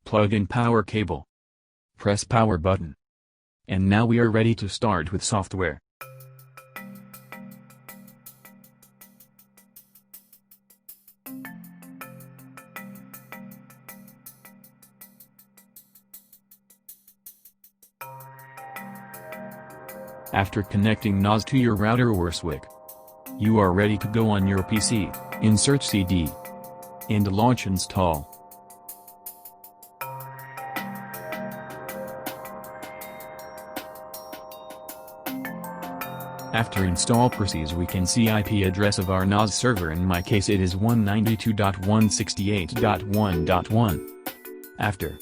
Plug in power cable. Press power button. And now we are ready to start with software. After connecting NAS to your router or switch, you are ready to go on your PC, insert CD, and launch install. After install proceeds, we can see IP address of our NAS server. In my case it is 192.168.1.1. After,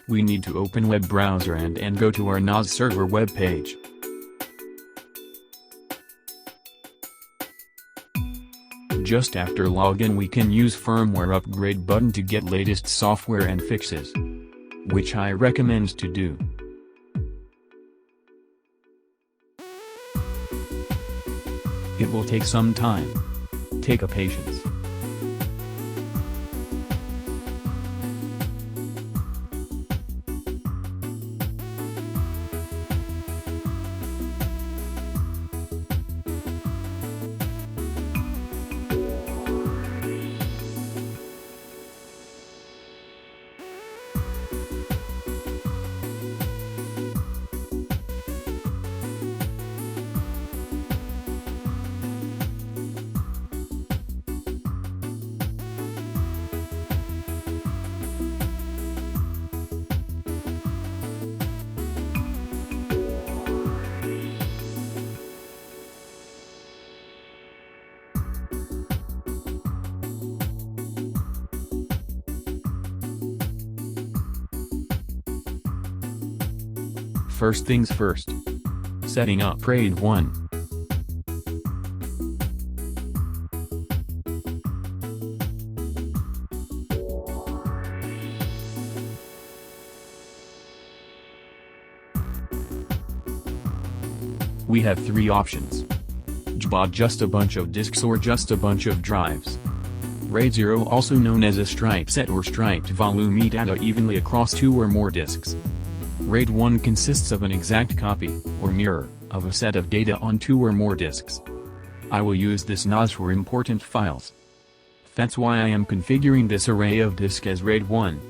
we need to open web browser and go to our NAS server web page. Just after login we can use firmware upgrade button to get latest software and fixes, which I recommend to do. It will take some time. Take a patience. First things first. Setting up RAID 1. We have three options. JBOD, just a bunch of disks or just a bunch of drives. RAID 0, also known as a stripe set or striped volume data evenly across two or more disks. RAID 1 consists of an exact copy, or mirror, of a set of data on two or more disks. I will use this NAS for important files. That's why I am configuring this array of disk as RAID 1.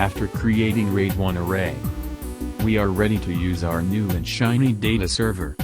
After creating RAID 1 array, we are ready to use our new and shiny data server.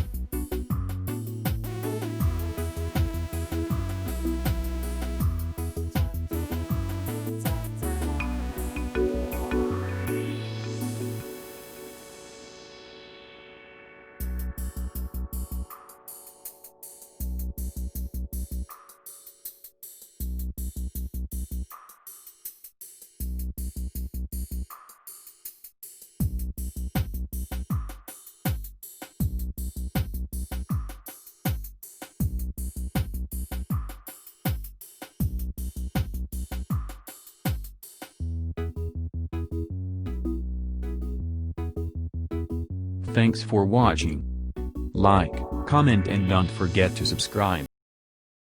Thanks for watching. Like, comment and don't forget to subscribe.